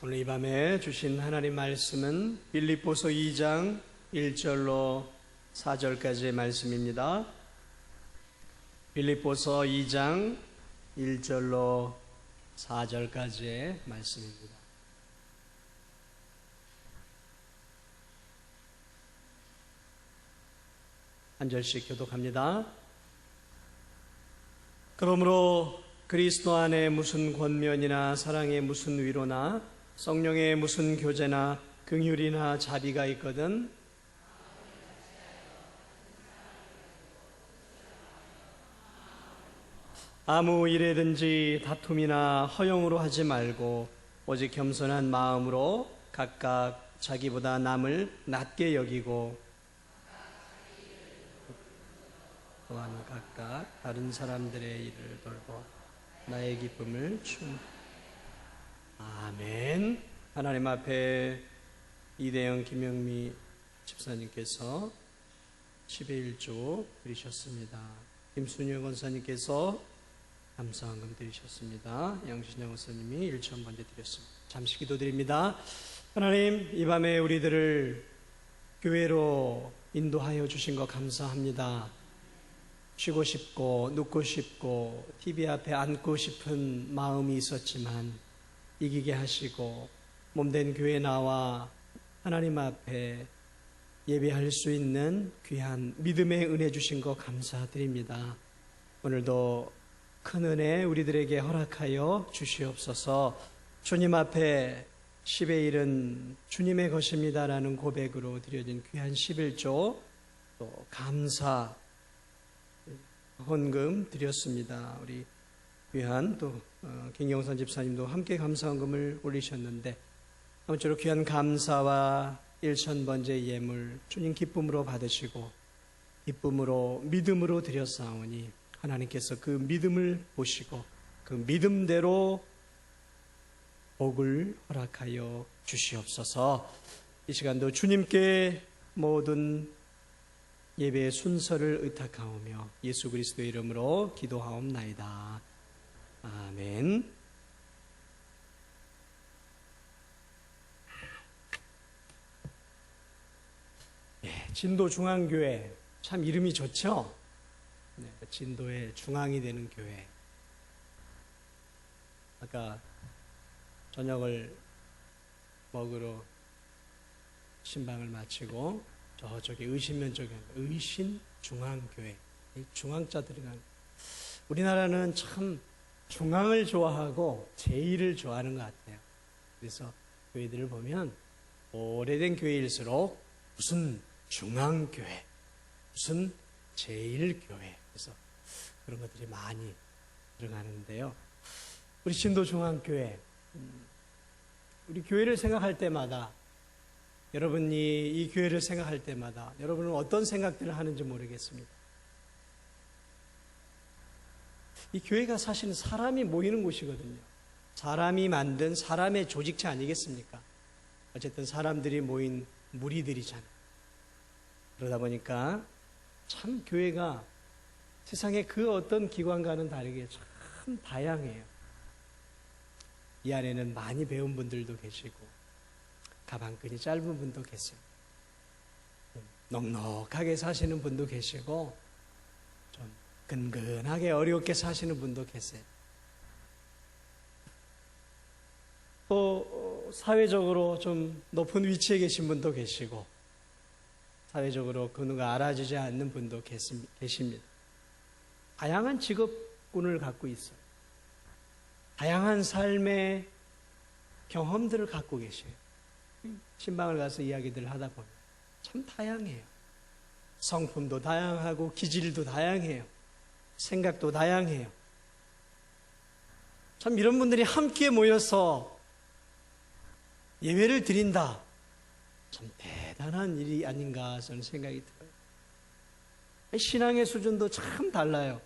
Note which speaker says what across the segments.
Speaker 1: 오늘 이 밤에 주신 하나님 말씀은 빌립보서 2장 1절로 4절까지의 말씀입니다. 빌립보서 2장 1절로 4절까지의 말씀입니다. 한 절씩 교독합니다. 그러므로 그리스도 안에 무슨 권면이나 사랑의 무슨 위로나 성령의 무슨 교제나 긍휼이나 자비가 있거든 아무 일에든지 다툼이나 허용으로 하지 말고 오직 겸손한 마음으로 각각 자기보다 남을 낮게 여기고 또한 각각 다른 사람들의 일을 돌보 나의 기쁨을 아멘. 하나님 앞에 이대영 김영미 집사님께서 10의 1조 드리셨습니다. 김순유 권사님께서 감사헌금 드리셨습니다. 양신영 권사님이 1,000번째 드렸습니다. 잠시 기도드립니다. 하나님, 이 밤에 우리들을 교회로 인도하여 주신 것 감사합니다. 쉬고 싶고 눕고 싶고 TV 앞에 앉고 싶은 마음이 있었지만 이기게 하시고 몸된 교회에 나와 하나님 앞에 예배할 수 있는 귀한 믿음의 은혜 주신 것 감사드립니다. 오늘도 큰 은혜 우리들에게 허락하여 주시옵소서. 주님 앞에 10의 1은 주님의 것입니다라는 고백으로 드려진 귀한 11조 또 감사 헌금 드렸습니다. 우리 귀한 또 김경선 집사님도 함께 감사헌금을 올리셨는데 아무쪼록 귀한 감사와 1,000번째 예물 주님 기쁨으로 받으시고 기쁨으로 믿음으로 드렸사오니 하나님께서 그 믿음을 보시고 그 믿음대로 복을 허락하여 주시옵소서. 이 시간도 주님께 모든 예배의 순서를 의탁하오며 예수 그리스도의 이름으로 기도하옵나이다. 아멘. 네, 진도 중앙교회 참 이름이 좋죠? 네, 진도의 중앙이 되는 교회. 아까 저녁을 먹으러 신방을 마치고 저쪽에 의신면 쪽에 의신중앙교회 중앙자 들어간 우리나라는 참 중앙을 좋아하고 제일을 좋아하는 것 같아요. 그래서 교회들을 보면 오래된 교회일수록 무슨 중앙교회, 무슨 제일교회, 그래서 그런 것들이 많이 들어가는데요. 우리 진도중앙교회, 우리 교회를 생각할 때마다 여러분이 이 교회를 생각할 때마다 여러분은 어떤 생각들을 하는지 모르겠습니다. 이 교회가 사실은 사람이 모이는 곳이거든요. 사람이 만든 사람의 조직체 아니겠습니까? 어쨌든 사람들이 모인 무리들이잖아요. 그러다 보니까 참 교회가 세상의 그 어떤 기관과는 다르게 참 다양해요. 이 안에는 많이 배운 분들도 계시고 가방끈이 짧은 분도 계세요. 넉넉하게 사시는 분도 계시고 좀 근근하게 어렵게 사시는 분도 계세요. 또 사회적으로 좀 높은 위치에 계신 분도 계시고 사회적으로 그 누가 알아주지 않는 분도 계십니다. 다양한 직업군을 갖고 있어요. 다양한 삶의 경험들을 갖고 계셔요. 신방을 가서 이야기들을 하다 보면 참 다양해요. 성품도 다양하고 기질도 다양해요. 생각도 다양해요. 참 이런 분들이 함께 모여서 예배를 드린다. 참 대단한 일이 아닌가 저는 생각이 들어요. 신앙의 수준도 참 달라요.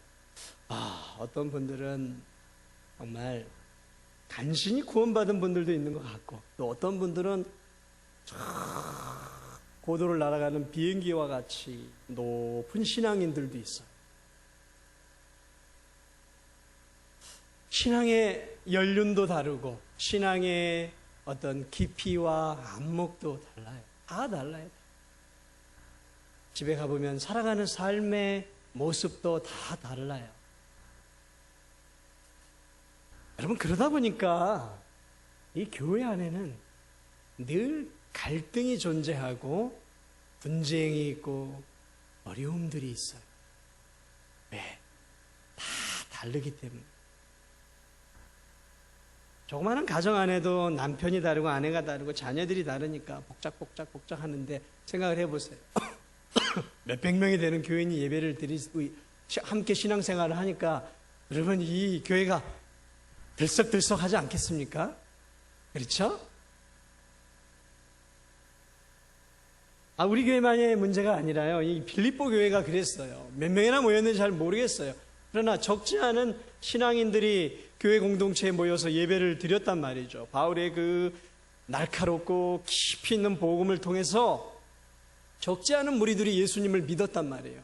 Speaker 1: 어떤 분들은 정말 간신히 구원받은 분들도 있는 것 같고 또 어떤 분들은 고도를 날아가는 비행기와 같이 높은 신앙인들도 있어요. 신앙의 연륜도 다르고 신앙의 어떤 깊이와 안목도 달라요. 다 달라요. 집에 가보면 살아가는 삶의 모습도 다 달라요. 여러분, 그러다 보니까 이 교회 안에는 늘 갈등이 존재하고 분쟁이 있고 어려움들이 있어요. 왜? 다 다르기 때문에. 조그마한 가정 안에도 남편이 다르고 아내가 다르고 자녀들이 다르니까 복작복작 하는데 생각을 해보세요. 몇백 명이 되는 교인이 예배를 드리고 함께 신앙생활을 하니까 여러분, 이 교회가 들썩들썩하지 않겠습니까? 그렇죠? 우리 교회만의 문제가 아니라요. 이 빌립보 교회가 그랬어요. 몇 명이나 모였는지 잘 모르겠어요. 그러나 적지 않은 신앙인들이 교회 공동체에 모여서 예배를 드렸단 말이죠. 바울의 그 날카롭고 깊이 있는 복음을 통해서 적지 않은 무리들이 예수님을 믿었단 말이에요.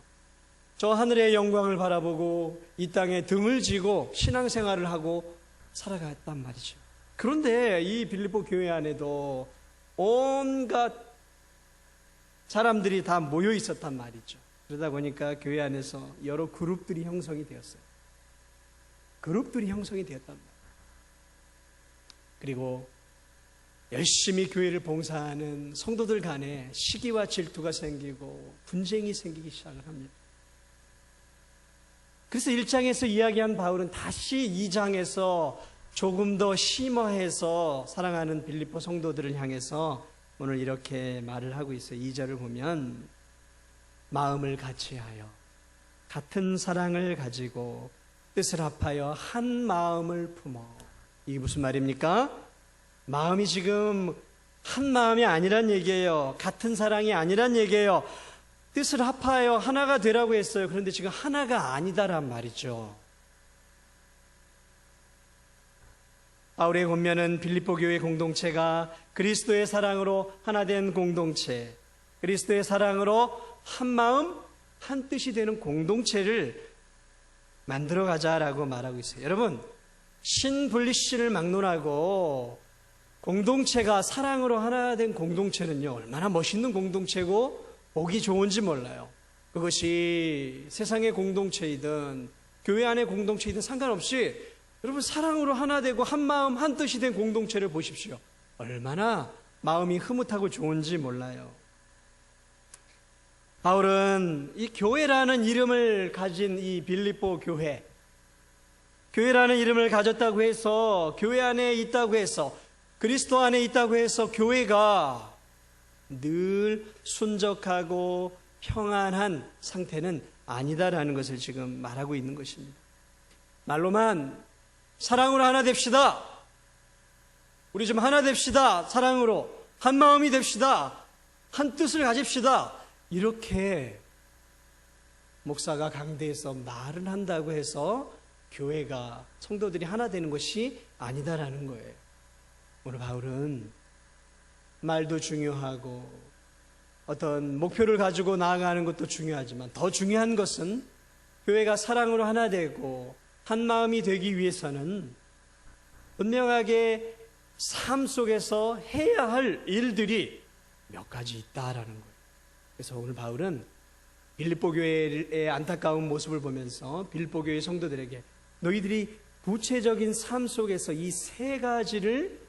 Speaker 1: 저 하늘의 영광을 바라보고 이 땅에 등을 지고 신앙생활을 하고 살아갔단 말이죠. 그런데 이 빌립보 교회 안에도 온갖 사람들이 다 모여 있었단 말이죠. 그러다 보니까 교회 안에서 여러 그룹들이 형성이 되었어요. 그룹들이 형성이 되었단 말이에요. 그리고 열심히 교회를 봉사하는 성도들 간에 시기와 질투가 생기고 분쟁이 생기기 시작을 합니다. 그래서 1장에서 이야기한 바울은 다시 2장에서 조금 더 심화해서 사랑하는 빌립보 성도들을 향해서 오늘 이렇게 말을 하고 있어요. 2절을 보면 마음을 같이하여 같은 사랑을 가지고 뜻을 합하여 한 마음을 품어. 이게 무슨 말입니까? 마음이 지금 한 마음이 아니란 얘기예요. 같은 사랑이 아니란 얘기예요. 뜻을 합하여 하나가 되라고 했어요. 그런데 지금 하나가 아니다란 말이죠. 바울의 권면은 빌립보 교회 공동체가 그리스도의 사랑으로 하나 된 공동체, 그리스도의 사랑으로 한 마음 한 뜻이 되는 공동체를 만들어 가자라고 말하고 있어요. 여러분, 신분리신을 막론하고 공동체가 사랑으로 하나 된 공동체는요, 얼마나 멋있는 공동체고 보기 좋은지 몰라요. 그것이 세상의 공동체이든 교회 안의 공동체이든 상관없이 여러분, 사랑으로 하나 되고 한 마음 한 뜻이 된 공동체를 보십시오. 얼마나 마음이 흐뭇하고 좋은지 몰라요. 바울은 이 교회라는 이름을 가진 이 빌립보 교회, 교회라는 이름을 가졌다고 해서, 교회 안에 있다고 해서, 그리스도 안에 있다고 해서 교회가 늘 순적하고 평안한 상태는 아니다라는 것을 지금 말하고 있는 것입니다. 말로만 사랑으로 하나 됩시다. 우리 좀 하나 됩시다. 사랑으로 한 마음이 됩시다. 한 뜻을 가집시다. 이렇게 목사가 강대에서 말을 한다고 해서 교회가, 성도들이 하나 되는 것이 아니다라는 거예요. 오늘 바울은 말도 중요하고 어떤 목표를 가지고 나아가는 것도 중요하지만 더 중요한 것은 교회가 사랑으로 하나 되고 한 마음이 되기 위해서는 분명하게 삶 속에서 해야 할 일들이 몇 가지 있다라는 거예요. 그래서 오늘 바울은 빌립보 교회의 안타까운 모습을 보면서 빌립보 교회 성도들에게 너희들이 구체적인 삶 속에서 이 세 가지를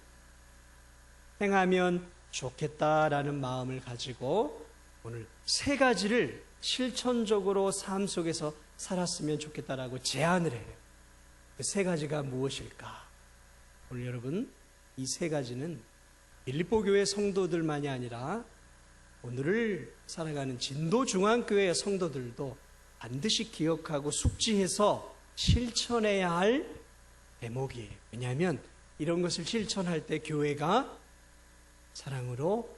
Speaker 1: 행하면 좋겠다라는 마음을 가지고 오늘 세 가지를 실천적으로 삶 속에서 살았으면 좋겠다라고 제안을 해요. 그 세 가지가 무엇일까? 오늘 여러분, 이 세 가지는 빌립보 교회 성도들만이 아니라 오늘을 살아가는 진도중앙교회 성도들도 반드시 기억하고 숙지해서 실천해야 할 대목이에요. 왜냐하면 이런 것을 실천할 때 교회가 사랑으로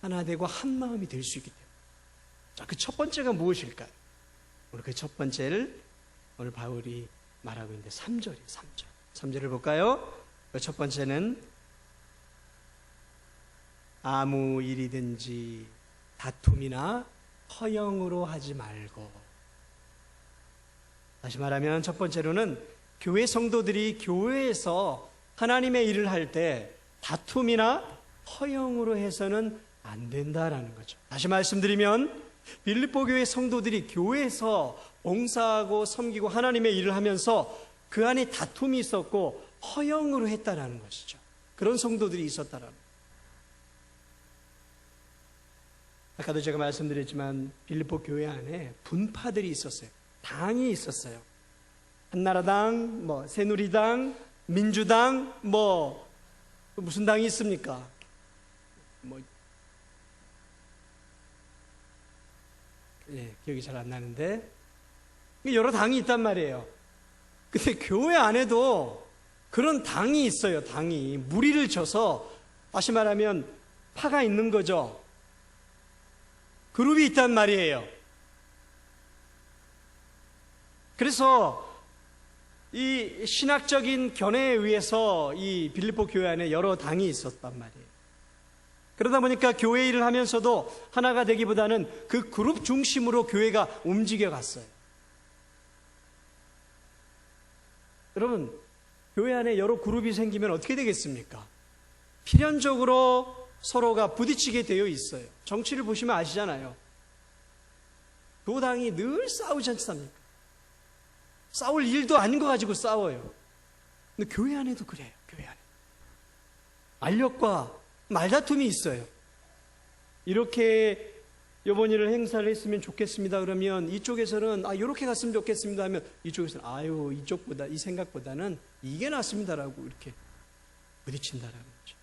Speaker 1: 하나 되고 한 마음이 될 수 있기 때문에. 자, 그 첫 번째가 무엇일까요? 오늘 그 첫 번째를 오늘 바울이 말하고 있는데 3절이에요. 3절. 3절을 볼까요? 그 첫 번째는 아무 일이든지 다툼이나 허영으로 하지 말고. 다시 말하면 첫 번째로는 교회 성도들이 교회에서 하나님의 일을 할 때 다툼이나 허영으로 해서는 안 된다라는 거죠. 다시 말씀드리면 빌립보 교회 성도들이 교회에서 봉사하고 섬기고 하나님의 일을 하면서 그 안에 다툼이 있었고 허영으로 했다라는 것이죠. 그런 성도들이 있었다라는 거예요. 아까도 제가 말씀드렸지만 빌립보 교회 안에 분파들이 있었어요. 당이 있었어요. 한나라당, 새누리당, 민주당, 무슨 당이 있습니까? 기억이 잘 안 나는데 여러 당이 있단 말이에요. 근데 교회 안에도 그런 당이 있어요. 당이 무리를 져서 다시 말하면 파가 있는 거죠. 그룹이 있단 말이에요. 그래서 이 신학적인 견해에 의해서 이 빌립보 교회 안에 여러 당이 있었단 말이에요. 그러다 보니까 교회 일을 하면서도 하나가 되기보다는 그 그룹 중심으로 교회가 움직여 갔어요. 여러분, 교회 안에 여러 그룹이 생기면 어떻게 되겠습니까? 필연적으로 서로가 부딪히게 되어 있어요. 정치를 보시면 아시잖아요. 두 당이 늘 싸우지 않습니까? 싸울 일도 아닌 거 가지고 싸워요. 근데 교회 안에도 그래요. 교회 안에 알력과 말다툼이 있어요. 이렇게 이번 일을 행사를 했으면 좋겠습니다. 그러면 이쪽에서는 이렇게 갔으면 좋겠습니다 하면 이쪽에서는 이쪽보다 이 생각보다는 이게 낫습니다라고 이렇게 부딪힌다라는 거죠.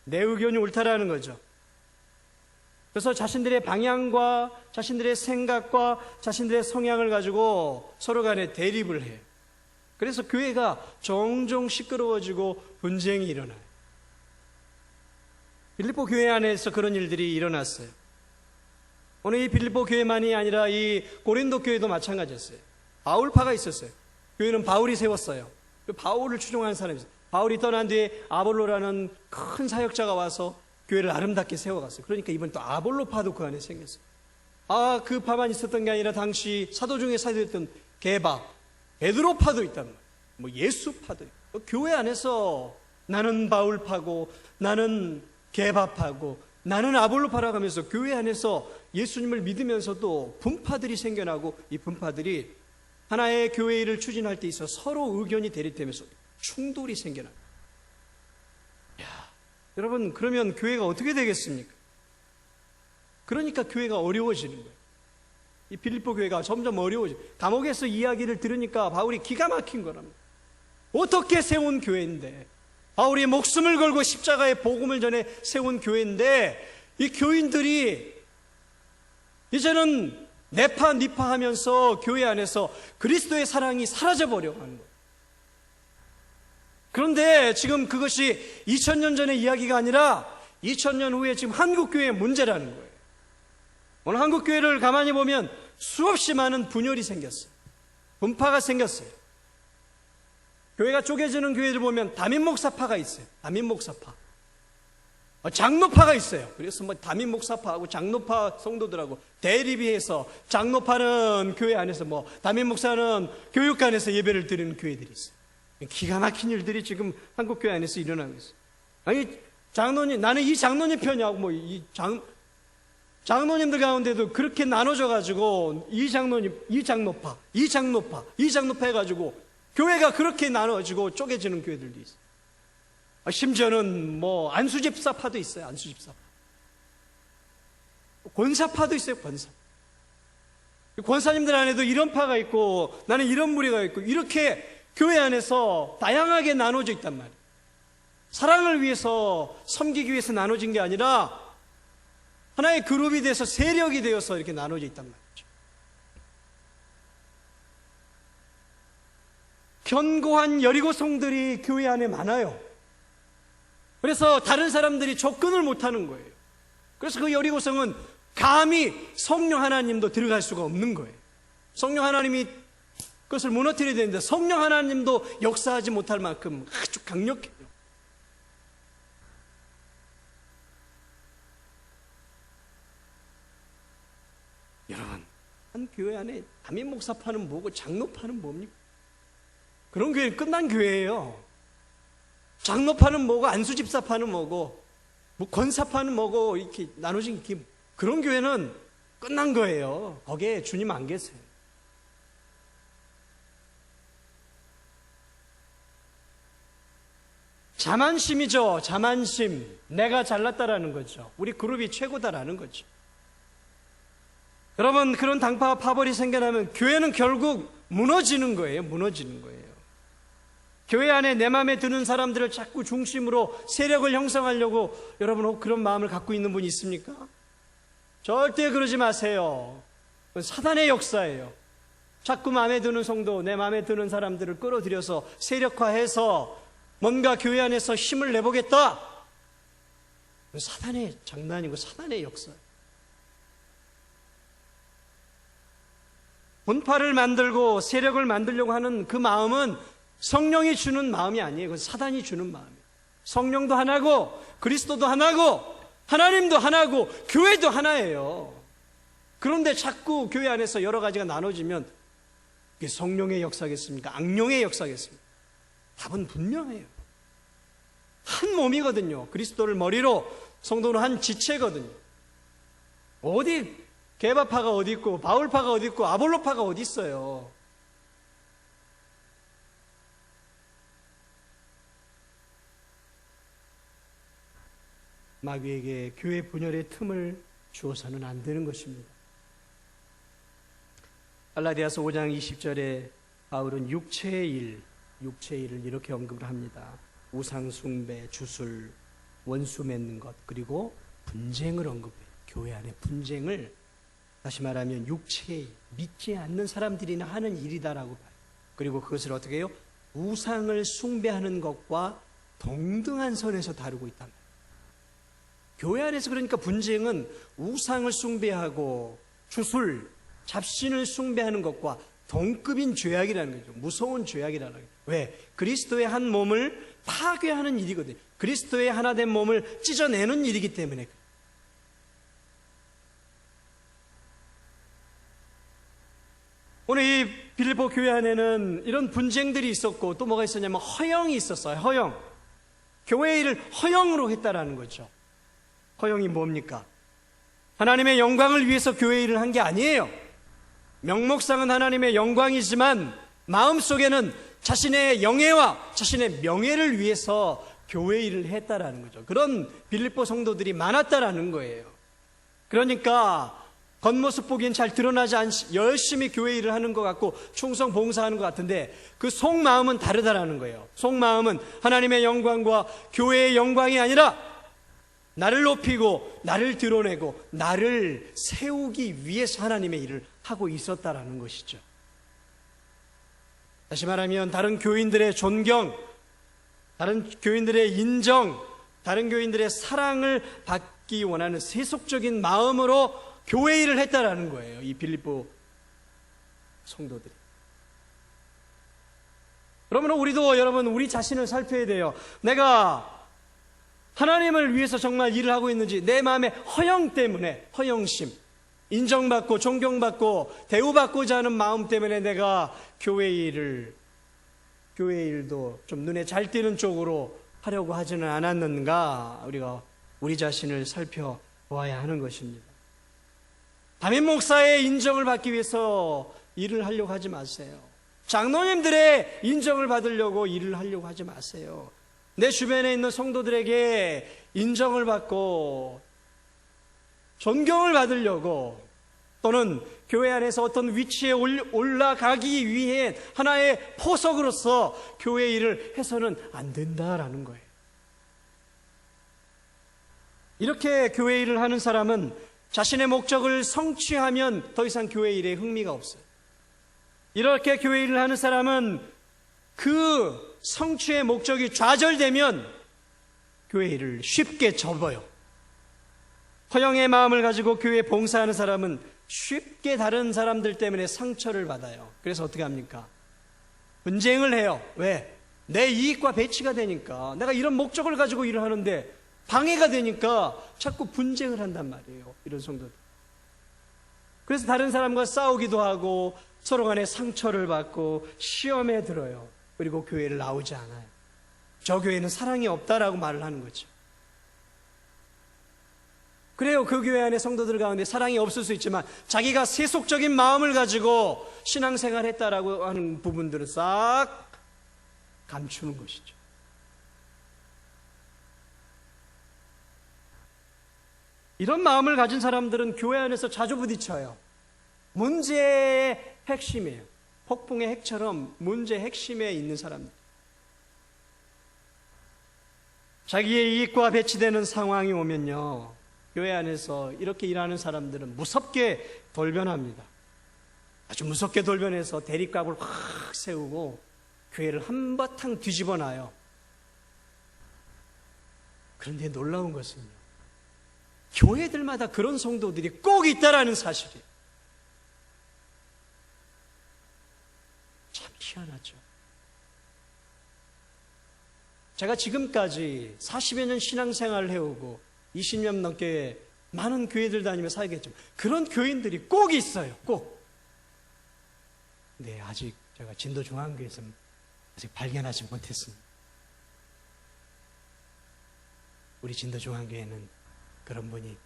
Speaker 1: 내 의견이 옳다라는 거죠. 그래서 자신들의 방향과 자신들의 생각과 자신들의 성향을 가지고 서로 간에 대립을 해요. 그래서 교회가 종종 시끄러워지고 분쟁이 일어나요. 빌립보 교회 안에서 그런 일들이 일어났어요. 오늘 이 빌립보 교회만이 아니라 이 고린도 교회도 마찬가지였어요. 바울파가 있었어요. 교회는 바울이 세웠어요. 바울을 추종하는 사람이 있어요. 바울이 떠난 뒤에 아볼로라는 큰 사역자가 와서 교회를 아름답게 세워갔어요. 그러니까 이번 또 아볼로파도 그 안에 생겼어요. 그 파만 있었던 게 아니라 당시 사도 중에 사도였던 게바, 베드로파도 있단 말이에요. 예수파도 있고. 교회 안에서 나는 바울파고 나는 게바파고 나는 아볼로파라고 하면서 교회 안에서 예수님을 믿으면서도 분파들이 생겨나고 이 분파들이 하나의 교회 일을 추진할 때 있어 서로 의견이 대립되면서 충돌이 생겨나요. 여러분, 그러면 교회가 어떻게 되겠습니까? 그러니까 교회가 어려워지는 거예요. 이 빌립보 교회가 점점 어려워져요. 감옥에서 이야기를 들으니까 바울이 기가 막힌 거랍니다. 어떻게 세운 교회인데, 바울이 목숨을 걸고 십자가의 복음을 전해 세운 교회인데 이 교인들이 이제는 내파 니파 하면서 교회 안에서 그리스도의 사랑이 사라져버려고 하는 거예요. 그런데 지금 그것이 2000년 전의 이야기가 아니라 2000년 후에 지금 한국교회의 문제라는 거예요. 오늘 한국교회를 가만히 보면 수없이 많은 분열이 생겼어요. 분파가 생겼어요. 교회가 쪼개지는 교회를 보면 담임목사파가 있어요. 담임목사파. 장로파가 있어요. 그래서 담임목사파하고 장로파 성도들하고 대립이 해서 장로파는 교회 안에서 담임목사는 교육관에서 예배를 드리는 교회들이 있어요. 기가 막힌 일들이 지금 한국교회 안에서 일어나고 있어요. 아니, 장로님, 나는 이 장로님 편이하고 장로님들 가운데도 그렇게 나눠져가지고 이 장로님, 이 장로파, 이 장로파, 이 장로파 해가지고 교회가 그렇게 나눠지고 쪼개지는 교회들도 있어요. 심지어는 안수집사파도 있어요. 안수집사파. 권사파도 있어요. 권사. 권사님들 안에도 이런 파가 있고 나는 이런 무리가 있고 이렇게 교회 안에서 다양하게 나눠져 있단 말이에요. 사랑을 위해서 섬기기 위해서 나눠진 게 아니라 하나의 그룹이 돼서 세력이 되어서 이렇게 나눠져 있단 말이죠. 견고한 여리고성들이 교회 안에 많아요. 그래서 다른 사람들이 접근을 못하는 거예요. 그래서 그 여리고성은 감히 성령 하나님도 들어갈 수가 없는 거예요. 성령 하나님이 그것을 무너뜨려야 되는데 성령 하나님도 역사하지 못할 만큼 아주 강력해요. 여러분, 한 교회 안에 담임목사파는 뭐고 장로파는 뭡니까? 그런 교회는 끝난 교회예요. 장로파는 뭐고 안수집사파는 뭐고 뭐 권사파는 뭐고 이렇게 나눠진 이렇게 그런 교회는 끝난 거예요. 거기에 주님 안 계세요. 자만심이죠. 자만심. 내가 잘났다라는 거죠. 우리 그룹이 최고다라는 거죠. 여러분, 그런 당파와 파벌이 생겨나면 교회는 결국 무너지는 거예요. 무너지는 거예요. 교회 안에 내 마음에 드는 사람들을 자꾸 중심으로 세력을 형성하려고 여러분 혹 그런 마음을 갖고 있는 분이 있습니까? 절대 그러지 마세요. 그건 사단의 역사예요. 자꾸 마음에 드는 성도, 내 마음에 드는 사람들을 끌어들여서 세력화해서 뭔가 교회 안에서 힘을 내보겠다. 그건 사단의 장난이고 사단의 역사예요. 분파를 만들고 세력을 만들려고 하는 그 마음은 성령이 주는 마음이 아니에요. 그건 사단이 주는 마음이에요. 성령도 하나고 그리스도도 하나고 하나님도 하나고 교회도 하나예요. 그런데 자꾸 교회 안에서 여러 가지가 나눠지면 그게 성령의 역사겠습니까? 악령의 역사겠습니까? 답은 분명해요. 한 몸이거든요. 그리스도를 머리로 성도는 한 지체거든요. 어디 게바파가 어디 있고 바울파가 어디 있고 아볼로파가 어디 있어요. 마귀에게 교회 분열의 틈을 주어서는 안 되는 것입니다. 갈라디아서 5장 20절에 바울은 육체의 일을 이렇게 언급을 합니다. 우상 숭배, 주술, 원수 맺는 것, 그리고 분쟁을 언급해요. 교회 안에 분쟁을 다시 말하면 육체의 일, 믿지 않는 사람들이나 하는 일이다라고 봐요. 그리고 그것을 어떻게 해요? 우상을 숭배하는 것과 동등한 선에서 다루고 있단 말이에요. 교회 안에서 그러니까 분쟁은 우상을 숭배하고 주술, 잡신을 숭배하는 것과 동급인 죄악이라는 거죠. 무서운 죄악이라는 거죠. 왜? 그리스도의 한 몸을 파괴하는 일이거든요. 그리스도의 하나 된 몸을 찢어내는 일이기 때문에. 오늘 이 빌립보 교회 안에는 이런 분쟁들이 있었고 또 뭐가 있었냐면 허영이 있었어요. 허영. 교회 일을 허영으로 했다라는 거죠. 허영이 뭡니까? 하나님의 영광을 위해서 교회 일을 한 게 아니에요. 명목상은 하나님의 영광이지만 마음속에는 자신의 영예와 자신의 명예를 위해서 교회 일을 했다라는 거죠. 그런 빌립보 성도들이 많았다라는 거예요. 그러니까 겉모습 보기엔 잘 드러나지 않지 열심히 교회 일을 하는 것 같고 충성 봉사하는 것 같은데 그 속마음은 다르다라는 거예요. 속마음은 하나님의 영광과 교회의 영광이 아니라 나를 높이고 나를 드러내고 나를 세우기 위해서 하나님의 일을 하고 있었다라는 것이죠. 다시 말하면 다른 교인들의 존경, 다른 교인들의 인정, 다른 교인들의 사랑을 받기 원하는 세속적인 마음으로 교회 일을 했다라는 거예요. 이 빌립보 성도들이. 그러면 우리도 여러분 우리 자신을 살펴야 돼요. 내가 하나님을 위해서 정말 일을 하고 있는지, 내 마음의 허영 때문에, 허영심, 인정받고 존경받고 대우받고자 하는 마음 때문에 내가 교회 일도 좀 눈에 잘 띄는 쪽으로 하려고 하지는 않았는가, 우리가 우리 자신을 살펴보아야 하는 것입니다. 담임 목사의 인정을 받기 위해서 일을 하려고 하지 마세요. 장로님들의 인정을 받으려고 일을 하려고 하지 마세요. 내 주변에 있는 성도들에게 인정을 받고 존경을 받으려고 또는 교회 안에서 어떤 위치에 올라가기 위해 하나의 포석으로서 교회 일을 해서는 안 된다라는 거예요. 이렇게 교회 일을 하는 사람은 자신의 목적을 성취하면 더 이상 교회 일에 흥미가 없어요. 이렇게 교회 일을 하는 사람은 그 성취의 목적이 좌절되면 교회 일을 쉽게 접어요. 허영의 마음을 가지고 교회에 봉사하는 사람은 쉽게 다른 사람들 때문에 상처를 받아요. 그래서 어떻게 합니까? 분쟁을 해요. 왜? 내 이익과 배치가 되니까. 내가 이런 목적을 가지고 일을 하는데 방해가 되니까 자꾸 분쟁을 한단 말이에요. 이런 성도들. 그래서 다른 사람과 싸우기도 하고 서로 간에 상처를 받고 시험에 들어요. 그리고 교회를 나오지 않아요. 저 교회는 사랑이 없다라고 말을 하는 거죠. 그래요. 그 교회 안에 성도들 가운데 사랑이 없을 수 있지만 자기가 세속적인 마음을 가지고 신앙생활 했다라고 하는 부분들은 싹 감추는 것이죠. 이런 마음을 가진 사람들은 교회 안에서 자주 부딪혀요. 문제의 핵심이에요. 폭풍의 핵처럼 문제의 핵심에 있는 사람들. 자기의 이익과 배치되는 상황이 오면요, 교회 안에서 이렇게 일하는 사람들은 무섭게 돌변합니다. 아주 무섭게 돌변해서 대립각을 확 세우고 교회를 한바탕 뒤집어 놔요. 그런데 놀라운 것은요, 교회들마다 그런 성도들이 꼭 있다라는 사실이에요. 참 희한하죠. 제가 지금까지 40여 년 신앙생활을 해오고 20년 넘게 많은 교회들 다니며 살겠지만 그런 교인들이 꼭 있어요. 꼭. 네, 아직 제가 진도 중앙교회에서는 아직 발견하지 못했습니다. 우리 진도 중앙교회는 그런 분이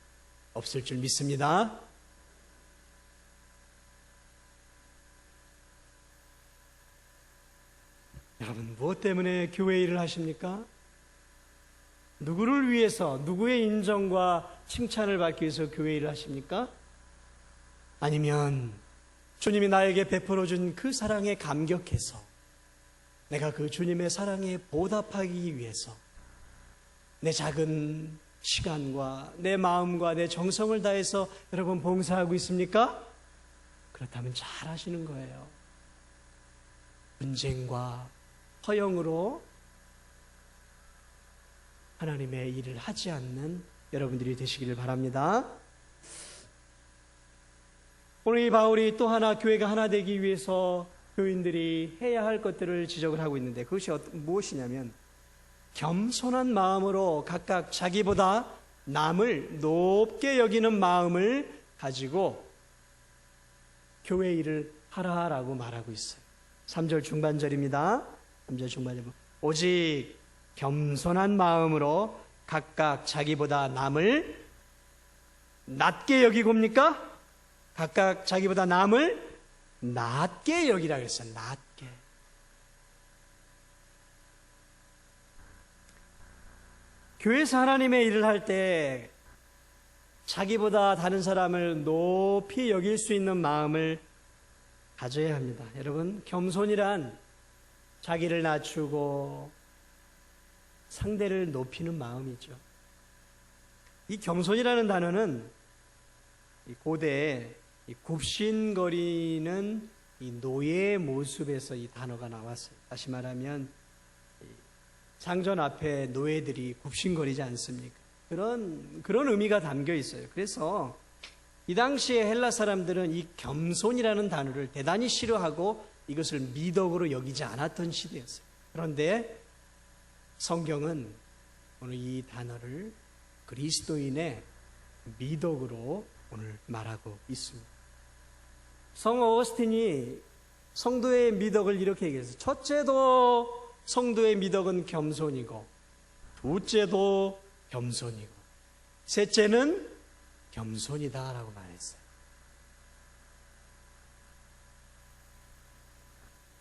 Speaker 1: 없을 줄 믿습니다. 여러분, 무엇 때문에 교회 일을 하십니까? 누구를 위해서, 누구의 인정과 칭찬을 받기 위해서 교회 일을 하십니까? 아니면 주님이 나에게 베풀어준 그 사랑에 감격해서 내가 그 주님의 사랑에 보답하기 위해서 내 작은 시간과 내 마음과 내 정성을 다해서 여러분 봉사하고 있습니까? 그렇다면 잘 하시는 거예요. 분쟁과 허영으로 하나님의 일을 하지 않는 여러분들이 되시기를 바랍니다. 오늘 이 바울이 또 하나 교회가 하나 되기 위해서 교인들이 해야 할 것들을 지적을 하고 있는데 그것이 무엇이냐면 겸손한 마음으로 각각 자기보다 남을 높게 여기는 마음을 가지고 교회 일을 하라라고 말하고 있어요. 3절 중반절입니다. 3절 중반절. 오직 겸손한 마음으로 각각 자기보다 남을 낮게 여기고입니까? 각각 자기보다 남을 낮게 여기라 그랬어요. 낮게. 교회에서 하나님의 일을 할 때 자기보다 다른 사람을 높이 여길 수 있는 마음을 가져야 합니다. 여러분, 겸손이란 자기를 낮추고 상대를 높이는 마음이죠. 이 겸손이라는 단어는 고대에 굽신거리는 이 노예의 모습에서 이 단어가 나왔어요. 다시 말하면 상전 앞에 노예들이 굽신거리지 않습니까? 그런 의미가 담겨 있어요. 그래서 이 당시에 헬라 사람들은 이 겸손이라는 단어를 대단히 싫어하고 이것을 미덕으로 여기지 않았던 시대였어요. 그런데 성경은 오늘 이 단어를 그리스도인의 미덕으로 오늘 말하고 있습니다. 성 어거스틴이 성도의 미덕을 이렇게 얘기했어요. 첫째도 성도의 미덕은 겸손이고, 둘째도 겸손이고, 셋째는 겸손이다라고 말했어요.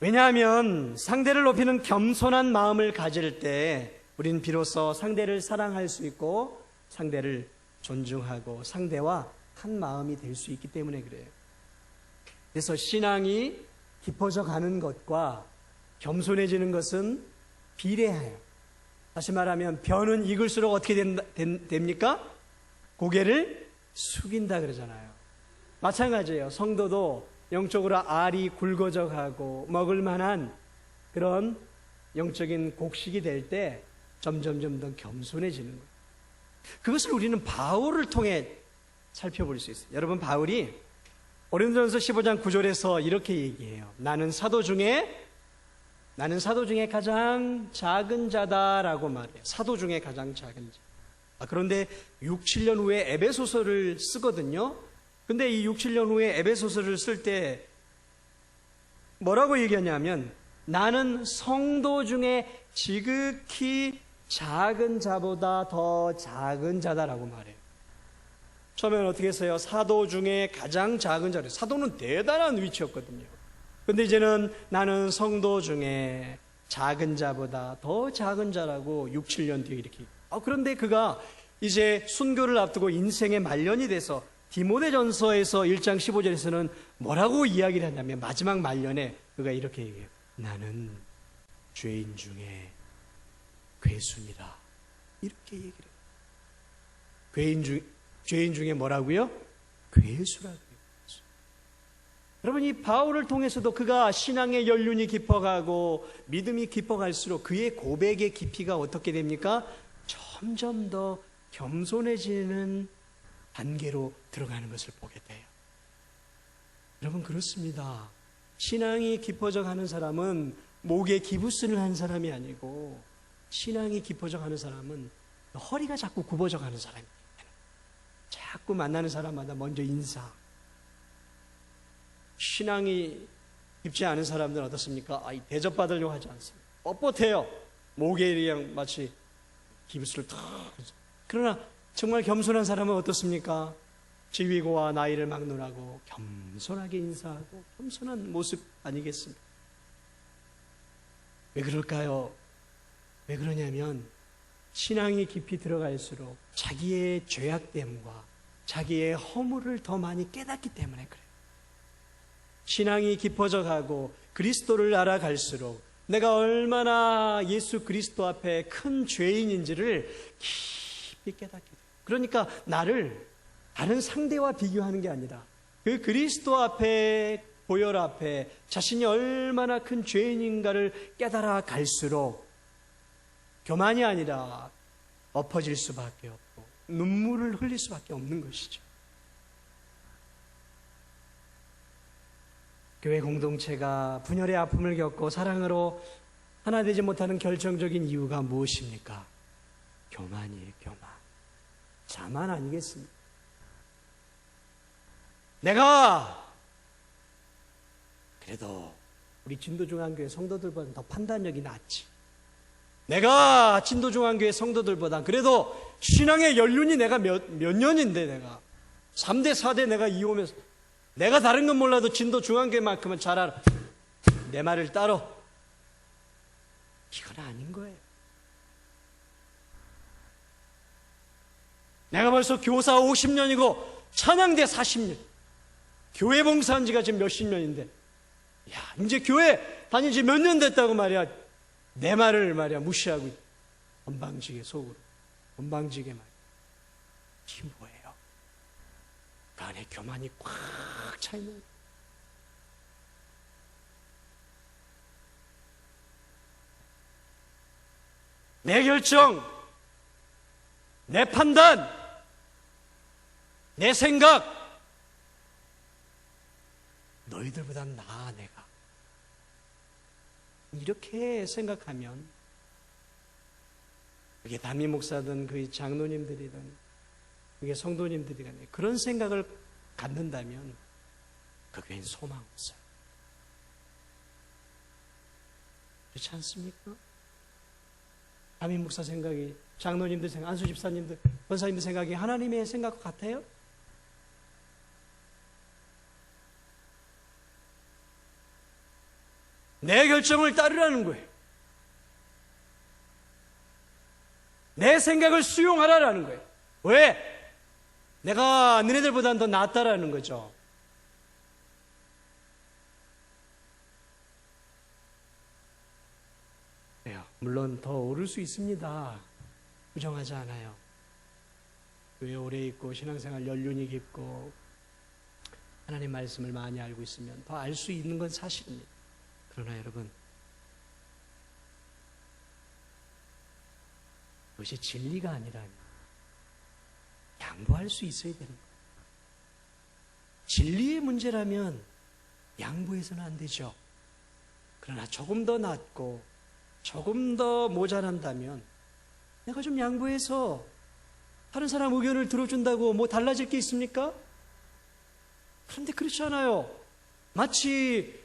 Speaker 1: 왜냐하면 상대를 높이는 겸손한 마음을 가질 때 우리는 비로소 상대를 사랑할 수 있고 상대를 존중하고 상대와 한 마음이 될 수 있기 때문에 그래요. 그래서 신앙이 깊어져 가는 것과 겸손해지는 것은 비례해요. 다시 말하면 벼는 익을수록 어떻게 됩니까? 고개를 숙인다 그러잖아요. 마찬가지예요. 성도도 영적으로 알이 굵어져 가고 먹을 만한 그런 영적인 곡식이 될 때 점점 더 겸손해지는 거예요. 그것을 우리는 바울을 통해 살펴볼 수 있어요. 여러분, 바울이 고린도전서 15장 9절에서 이렇게 얘기해요. 나는 사도 중에 가장 작은 자다라고 말해요. 사도 중에 가장 작은 자. 그런데 6, 7년 후에 에베소서를 쓰거든요. 근데 이 6, 7년 후에 에베소서를 쓸 때 뭐라고 얘기하냐면 나는 성도 중에 지극히 작은 자보다 더 작은 자다라고 말해요. 처음에는 어떻게 했어요? 사도 중에 가장 작은 자래요. 사도는 대단한 위치였거든요. 근데 이제는 나는 성도 중에 작은 자보다 더 작은 자라고 6, 7년 뒤에 이렇게. 그런데 그가 이제 순교를 앞두고 인생의 말년이 돼서 디모데전서에서 1장 15절에서는 뭐라고 이야기를 하냐면 마지막 말년에 그가 이렇게 얘기해요. 나는 죄인 중에 괴순이라. 이렇게 얘기를 해요. 죄인 중에 뭐라고요? 괴수라고요. 여러분, 이 바울을 통해서도 그가 신앙의 연륜이 깊어가고 믿음이 깊어갈수록 그의 고백의 깊이가 어떻게 됩니까? 점점 더 겸손해지는 단계로 들어가는 것을 보게 돼요. 여러분, 그렇습니다. 신앙이 깊어져 가는 사람은 목에 기부스를 한 사람이 아니고, 신앙이 깊어져 가는 사람은 허리가 자꾸 굽어져 가는 사람이에요. 자꾸 만나는 사람마다 먼저 인사. 신앙이 깊지 않은 사람들은 어떻습니까? 대접받으려고 하지 않습니다. 뻣뻣해요. 목에 그냥 마치 기부스를 탁. 그러나 정말 겸손한 사람은 어떻습니까? 지위고와 나이를 막론하고 겸손하게 인사하고 겸손한 모습 아니겠습니까? 왜 그럴까요? 왜 그러냐면 신앙이 깊이 들어갈수록 자기의 죄악됨과 자기의 허물을 더 많이 깨닫기 때문에 그래요. 신앙이 깊어져 가고 그리스도를 알아갈수록 내가 얼마나 예수 그리스도 앞에 큰 죄인인지를 깊이 깨닫게 돼요. 그러니까 나를 다른 상대와 비교하는 게 아니라 그 그리스도 앞에, 보혈 앞에 자신이 얼마나 큰 죄인인가를 깨달아 갈수록 교만이 아니라 엎어질 수밖에 없고 눈물을 흘릴 수밖에 없는 것이죠. 교회 공동체가 분열의 아픔을 겪고 사랑으로 하나 되지 못하는 결정적인 이유가 무엇입니까? 교만이에요, 교만. 자만 아니겠습니까? 내가 그래도 우리 진도중앙교회 성도들보다 더 판단력이 낫지. 내가 진도중앙교회 성도들보다 그래도 신앙의 연륜이 내가 몇 년인데 내가 3대 4대 내가 이어오면서 내가 다른 건 몰라도 진도중앙교회만큼은 잘 알아. 내 말을 따로. 이건 아닌 거예요. 내가 벌써 교사 50년이고 찬양대 40년. 교회 봉사한 지가 지금 몇십 년인데 야, 이제 교회 다닌 지 몇 년 됐다고 말이야. 내 말을 말이야 무시하고 건방지게 속으로 건방지게 말이야. 이게 뭐예요? 그 안에 교만이 꽉 차있는. 내 결정, 내 판단, 내 생각, 너희들보다 나아 내가. 이렇게 생각하면 그게 담임 목사든 그 장로님들이든 그게 성도님들이든 그런 생각을 갖는다면 그 교회는 소망 없어요. 그렇지 않습니까? 담임 목사 생각이, 장로님들 생각, 안수 집사님들, 권사님들 생각이 하나님의 생각과 같아요? 내 결정을 따르라는 거예요. 내 생각을 수용하라는 거예요. 왜? 내가 너네들보다는 더 낫다라는 거죠. 물론 더 오를 수 있습니다. 부정하지 않아요. 교회 오래 있고 신앙생활 연륜이 깊고 하나님 말씀을 많이 알고 있으면 더 알 수 있는 건 사실입니다. 그러나 여러분, 그것이 진리가 아니라면 양보할 수 있어야 되는 거예요. 진리의 문제라면 양보해서는 안 되죠. 그러나 조금 더 낫고 조금 더 모자란다면 내가 좀 양보해서 다른 사람 의견을 들어준다고 뭐 달라질 게 있습니까? 그런데 그렇지 않아요. 마치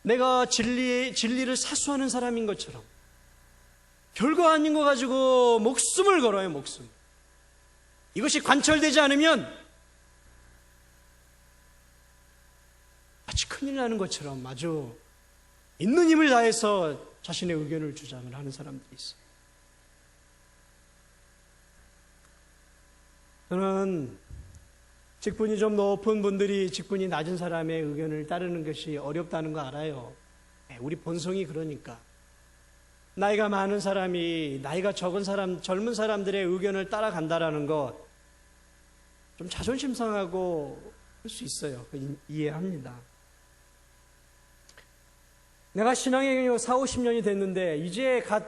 Speaker 1: 내가 진리를 사수하는 사람인 것처럼 별거 아닌 거 가지고 목숨을 걸어요, 목숨. 이것이 관철되지 않으면 아주 큰일 나는 것처럼 아주 있는 힘을 다해서 자신의 의견을 주장을 하는 사람들이 있어요. 저는 직분이 좀 높은 분들이 직분이 낮은 사람의 의견을 따르는 것이 어렵다는 거 알아요. 우리 본성이 그러니까. 나이가 많은 사람이 나이가 적은 사람, 젊은 사람들의 의견을 따라간다라는 것 좀 자존심 상하고 할 수 있어요. 이해합니다. 내가 신앙의 4, 50년이 됐는데 이제 갓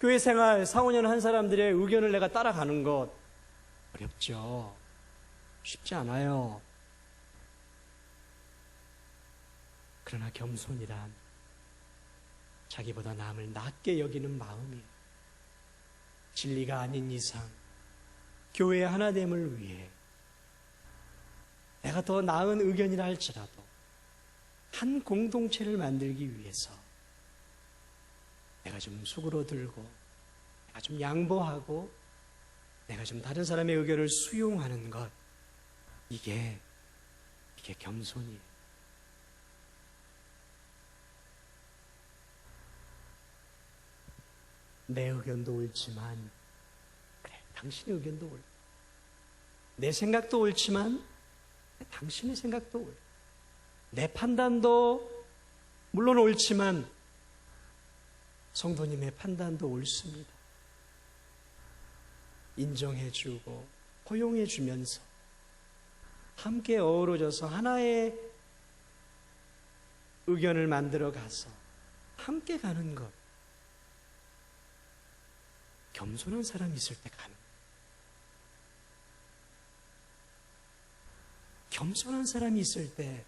Speaker 1: 교회 생활 4, 5년 한 사람들의 의견을 내가 따라가는 것 어렵죠. 쉽지 않아요. 그러나 겸손이란 자기보다 남을 낮게 여기는 마음이에요. 진리가 아닌 이상 교회의 하나됨을 위해 내가 더 나은 의견이라 할지라도 한 공동체를 만들기 위해서 내가 좀 수그러들고 내가 좀 양보하고 내가 좀 다른 사람의 의견을 수용하는 것, 이게 겸손이에요. 내 의견도 옳지만 그래, 당신의 의견도 옳고 내 생각도 옳지만 당신의 생각도 옳고 내 판단도 물론 옳지만 성도님의 판단도 옳습니다. 인정해주고 포용해주면서 함께 어우러져서 하나의 의견을 만들어 가서 함께 가는 것, 겸손한 사람이 있을 때 가는 거예요. 겸손한 사람이 있을 때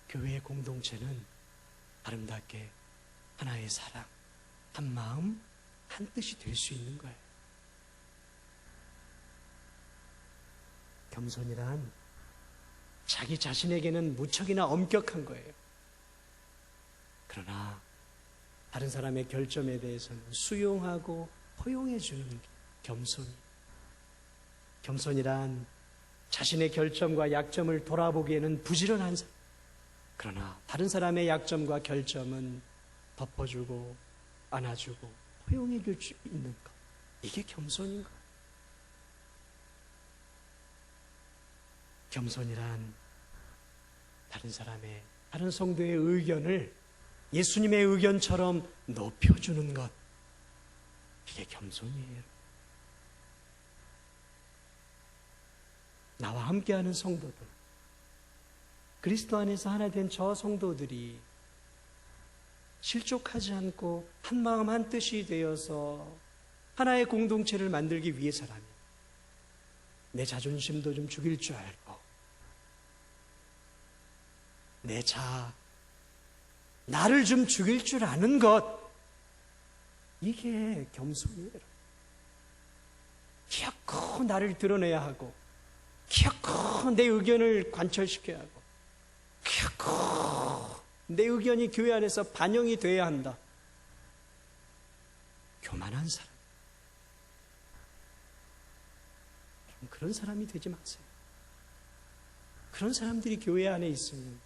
Speaker 1: 교회의 공동체는 아름답게 하나의 사랑, 한 마음, 한 뜻이 될 수 있는 거예요. 겸손이란 자기 자신에게는 무척이나 엄격한 거예요. 그러나 다른 사람의 결점에 대해서는 수용하고 포용해 주는 게 겸손이. 겸손이란 자신의 결점과 약점을 돌아보기에는 부지런한 사람. 그러나 다른 사람의 약점과 결점은 덮어주고 안아주고 포용해 줄 수 있는 것. 이게 겸손인 것. 겸손이란 다른 성도의 의견을 예수님의 의견처럼 높여주는 것. 이게 겸손이에요. 나와 함께하는 성도들, 그리스도 안에서 하나 된 저 성도들이 실족하지 않고 한 마음 한 뜻이 되어서 하나의 공동체를 만들기 위해서라면 내 자존심도 좀 죽일 줄 알고 내 나를 좀 죽일 줄 아는 것, 이게 겸손이에요. 키가 크고 나를 드러내야 하고 키가 크고 내 의견을 관철시켜야 하고 키가 크고 내 의견이 교회 안에서 반영이 돼야 한다. 교만한 사람, 그런 사람이 되지 마세요. 그런 사람들이 교회 안에 있으면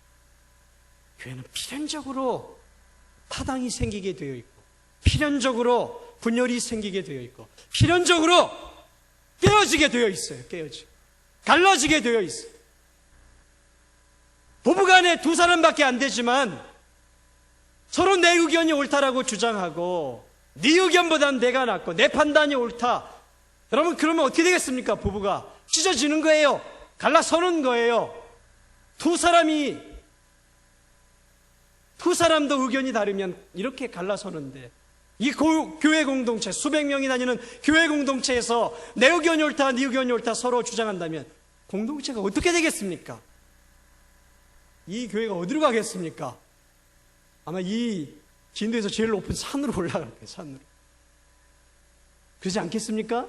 Speaker 1: 교회는 필연적으로 타당이 생기게 되어 있고 필연적으로 분열이 생기게 되어 있고 필연적으로 깨어지게 되어 있어요. 갈라지게 되어 있어요. 부부간에 두 사람밖에 안 되지만 서로 내 의견이 옳다라고 주장하고 네 의견보다는 내가 낫고 내 판단이 옳다. 여러분, 그러면 어떻게 되겠습니까? 부부가 찢어지는 거예요. 갈라서는 거예요. 두 사람도 의견이 다르면 이렇게 갈라서는데 이 교회 공동체, 수백 명이 다니는 교회 공동체에서 내 의견이 옳다, 네 의견이 옳다 서로 주장한다면 공동체가 어떻게 되겠습니까? 이 교회가 어디로 가겠습니까? 아마 이 진도에서 제일 높은 산으로 올라갈 거예요. 산으로. 그러지 않겠습니까?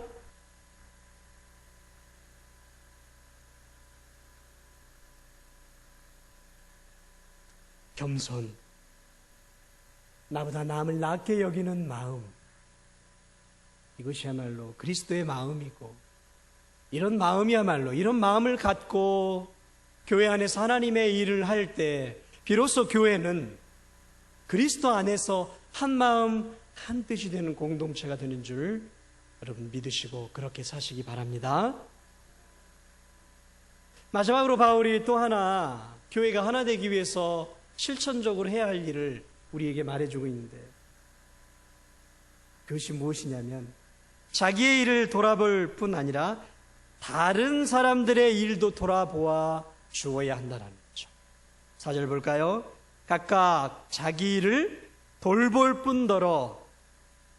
Speaker 1: 겸손, 나보다 남을 낮게 여기는 마음, 이것이야말로 그리스도의 마음이고, 이런 마음이야말로, 이런 마음을 갖고 교회 안에서 하나님의 일을 할 때 비로소 교회는 그리스도 안에서 한 마음 한 뜻이 되는 공동체가 되는 줄 여러분 믿으시고 그렇게 사시기 바랍니다. 마지막으로 바울이 또 하나 교회가 하나 되기 위해서 실천적으로 해야 할 일을 우리에게 말해주고 있는데, 그것이 무엇이냐면 자기의 일을 돌아볼 뿐 아니라 다른 사람들의 일도 돌아보아 주어야 한다는 거죠. 4절 볼까요? 각각 자기 일을 돌볼 뿐더러,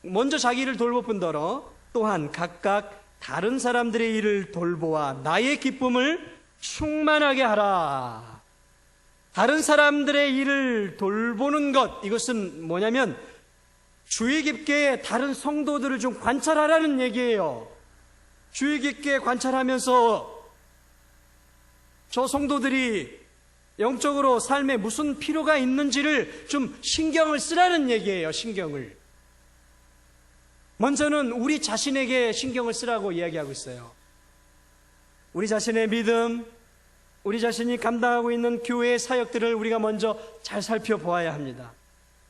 Speaker 1: 먼저 자기 일을 돌볼 뿐더러 또한 각각 다른 사람들의 일을 돌보아 나의 기쁨을 충만하게 하라. 다른 사람들의 일을 돌보는 것, 이것은 뭐냐면 주의 깊게 다른 성도들을 좀 관찰하라는 얘기예요. 주의 깊게 관찰하면서 저 성도들이 영적으로 삶에 무슨 필요가 있는지를 좀 신경을 쓰라는 얘기예요. 신경을. 먼저는 우리 자신에게 신경을 쓰라고 이야기하고 있어요. 우리 자신의 믿음, 우리 자신이 감당하고 있는 교회의 사역들을 우리가 먼저 잘 살펴보아야 합니다.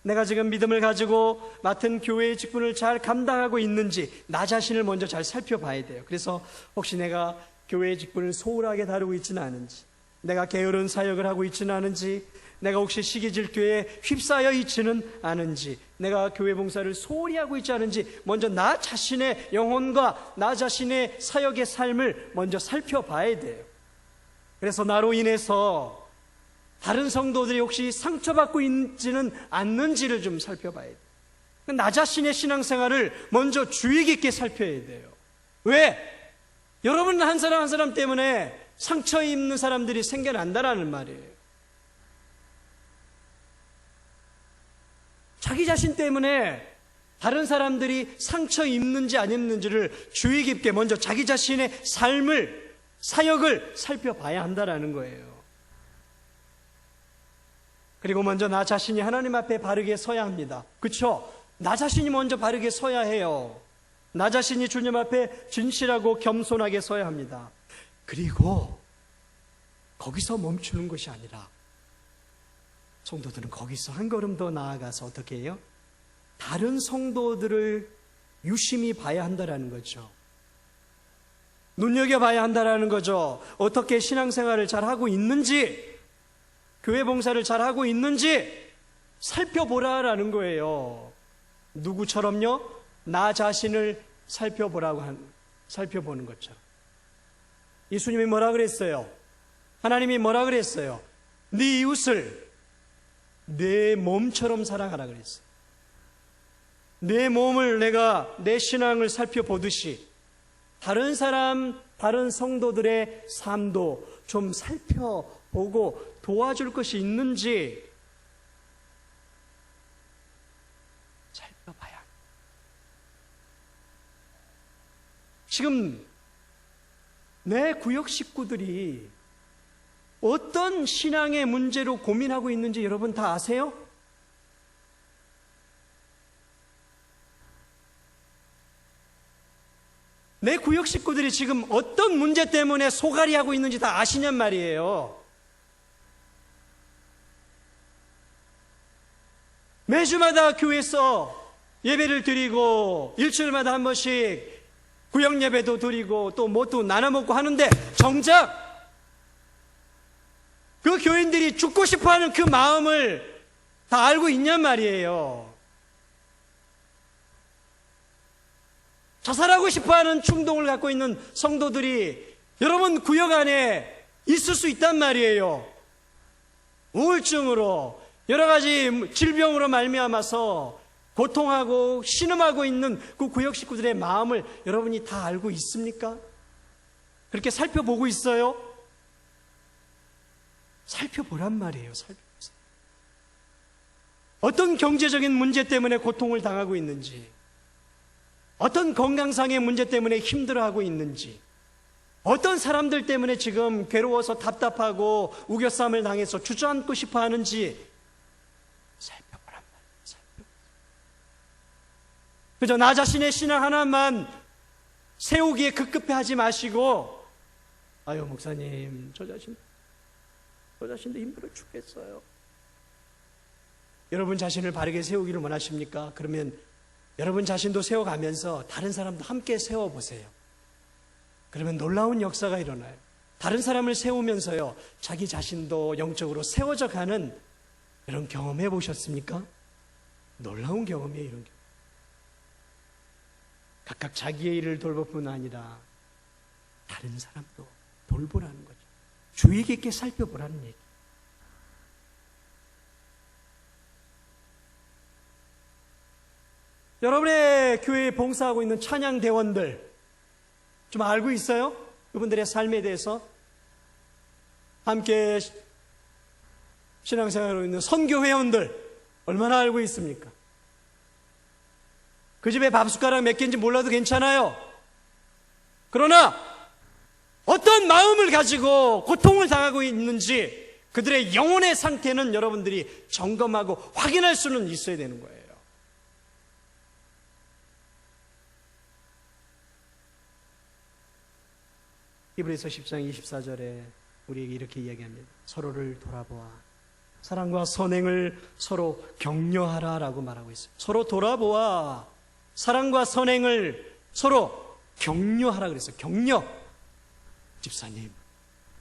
Speaker 1: 내가 지금 믿음을 가지고 맡은 교회의 직분을 잘 감당하고 있는지 나 자신을 먼저 잘 살펴봐야 돼요. 그래서 혹시 내가 교회의 직분을 소홀하게 다루고 있지는 않은지, 내가 게으른 사역을 하고 있지는 않은지, 내가 혹시 시기질교에 휩싸여 있지는 않은지, 내가 교회 봉사를 소홀히 하고 있지 않은지 먼저 나 자신의 영혼과 나 자신의 사역의 삶을 먼저 살펴봐야 돼요. 그래서 나로 인해서 다른 성도들이 혹시 상처받고 있지는 않는지를 좀 살펴봐야 돼요. 나 자신의 신앙생활을 먼저 주의 깊게 살펴야 돼요. 왜? 여러분 한 사람 한 사람 때문에 상처 입는 사람들이 생겨난다라는 말이에요. 자기 자신 때문에 다른 사람들이 상처 입는지 안 입는지를 주의 깊게 먼저 자기 자신의 삶을, 사역을 살펴봐야 한다라는 거예요. 그리고 먼저 나 자신이 하나님 앞에 바르게 서야 합니다. 그렇죠? 나 자신이 먼저 바르게 서야 해요. 나 자신이 주님 앞에 진실하고 겸손하게 서야 합니다. 그리고 거기서 멈추는 것이 아니라 성도들은 거기서 한 걸음 더 나아가서 어떻게 해요? 다른 성도들을 유심히 봐야 한다라는 거죠. 눈여겨봐야 한다라는 거죠. 어떻게 신앙생활을 잘하고 있는지, 교회 봉사를 잘하고 있는지 살펴보라라는 거예요. 누구처럼요? 나 자신을 살펴보는 것처럼. 예수님이 뭐라 그랬어요? 하나님이 뭐라 그랬어요? 네 이웃을 내 몸처럼 사랑하라 그랬어요. 내 몸을 내가 내 신앙을 살펴보듯이 다른 사람, 다른 성도들의 삶도 좀 살펴보고 도와줄 것이 있는지 살펴봐야 합니다. 지금 내 구역 식구들이 어떤 신앙의 문제로 고민하고 있는지 여러분 다 아세요? 내 구역 식구들이 지금 어떤 문제 때문에 소갈이하고 있는지 다 아시냔 말이에요. 매주마다 교회에서 예배를 드리고 일주일마다 한 번씩 구역 예배도 드리고 또 뭣도 나눠 먹고 하는데 정작 그 교인들이 죽고 싶어하는 그 마음을 다 알고 있냔 말이에요. 자살하고 싶어하는 충동을 갖고 있는 성도들이 여러분 구역 안에 있을 수 있단 말이에요. 우울증으로 여러 가지 질병으로 말미암아서 고통하고 신음하고 있는 그 구역 식구들의 마음을 여러분이 다 알고 있습니까? 그렇게 살펴보고 있어요? 살펴보란 말이에요. 살펴보세요. 어떤 경제적인 문제 때문에 고통을 당하고 있는지, 어떤 건강상의 문제 때문에 힘들어하고 있는지, 어떤 사람들 때문에 지금 괴로워서 답답하고 우겨쌈을 당해서 주저앉고 싶어 하는지 살펴보란 말이에요. 살펴보세요. 그저 나 자신의 신앙 하나만 세우기에 급급해 하지 마시고, 아유 목사님 저 자신도 힘들어 죽겠어요. 여러분 자신을 바르게 세우기를 원하십니까? 그러면 여러분 자신도 세워가면서 다른 사람도 함께 세워보세요. 그러면 놀라운 역사가 일어나요. 다른 사람을 세우면서요, 자기 자신도 영적으로 세워져 가는 그런 경험 해보셨습니까? 놀라운 경험이에요. 이런 경험. 각각 자기의 일을 돌볼 뿐 아니라 다른 사람도 돌보라는 거죠. 주의 깊게 살펴보라는 얘기. 여러분의 교회에 봉사하고 있는 찬양대원들 좀 알고 있어요? 그분들의 삶에 대해서? 함께 신앙생활하고 있는 선교회원들 얼마나 알고 있습니까? 그 집에 밥숟가락 몇 개인지 몰라도 괜찮아요. 그러나 어떤 마음을 가지고 고통을 당하고 있는지 그들의 영혼의 상태는 여러분들이 점검하고 확인할 수는 있어야 되는 거예요. 히브리서 10장 24절에 우리에게 이렇게 이야기합니다. 서로를 돌아보아 사랑과 선행을 서로 격려하라 라고 말하고 있어요. 서로 돌아보아 사랑과 선행을 서로 격려하라 그랬어요. 격려. 집사님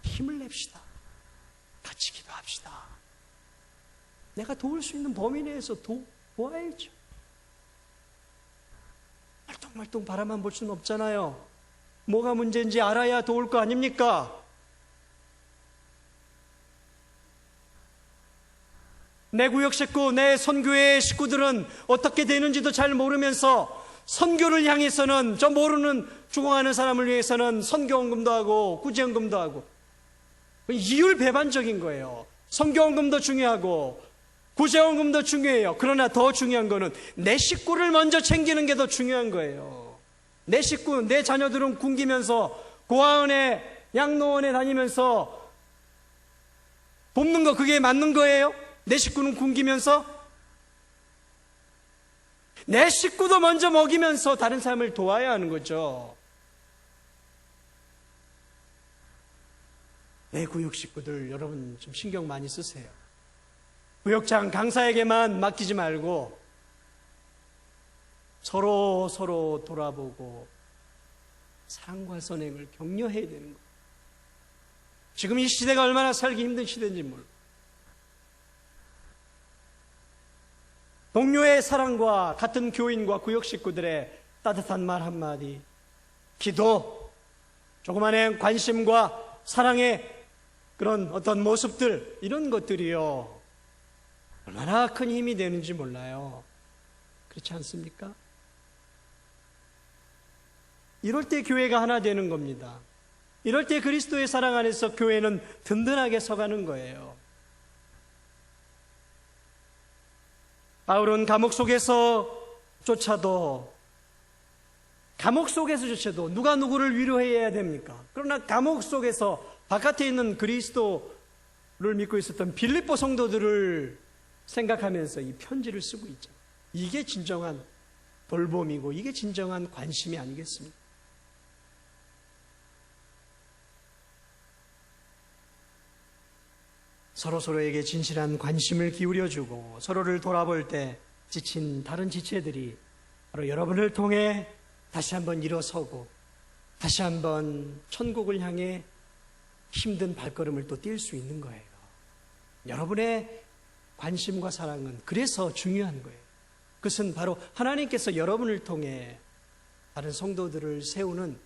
Speaker 1: 힘을 냅시다. 같이 기도합시다. 내가 도울 수 있는 범위 내에서 도와야죠. 말똥말똥 바라만 볼 수는 없잖아요. 뭐가 문제인지 알아야 도울 거 아닙니까? 내 구역 식구, 내 선교회 식구들은 어떻게 되는지도 잘 모르면서 선교를 향해서는 저 모르는 죽어가는 사람을 위해서는 선교헌금도 하고 구제헌금도 하고 이율배반적인 거예요. 선교헌금도 중요하고 구제헌금도 중요해요. 그러나 더 중요한 거는 내 식구를 먼저 챙기는 게 더 중요한 거예요. 내 식구, 내 자녀들은 굶기면서 고아원에 양로원에 다니면서 돕는 거 그게 맞는 거예요? 내 식구는 굶기면서 내 식구도 먼저 먹이면서 다른 사람을 도와야 하는 거죠. 내 구역 식구들 여러분 좀 신경 많이 쓰세요. 구역장 강사에게만 맡기지 말고 서로 돌아보고 사랑과 선행을 격려해야 되는 거예요. 지금 이 시대가 얼마나 살기 힘든 시대인지 몰라요. 동료의 사랑과 같은 교인과 구역 식구들의 따뜻한 말 한마디, 기도, 조그만한 관심과 사랑의 그런 어떤 모습들, 이런 것들이요 얼마나 큰 힘이 되는지 몰라요. 그렇지 않습니까? 이럴 때 교회가 하나 되는 겁니다. 이럴 때 그리스도의 사랑 안에서 교회는 든든하게 서가는 거예요. 바울은 감옥 속에서조차도 누가 누구를 위로해야 됩니까? 그러나 감옥 속에서 바깥에 있는 그리스도를 믿고 있었던 빌립보 성도들을 생각하면서 이 편지를 쓰고 있죠. 이게 진정한 돌봄이고 이게 진정한 관심이 아니겠습니까? 서로에게 진실한 관심을 기울여주고 서로를 돌아볼 때 지친 다른 지체들이 바로 여러분을 통해 다시 한번 일어서고 다시 한번 천국을 향해 힘든 발걸음을 또 뛸 수 있는 거예요. 여러분의 관심과 사랑은 그래서 중요한 거예요. 그것은 바로 하나님께서 여러분을 통해 다른 성도들을 세우는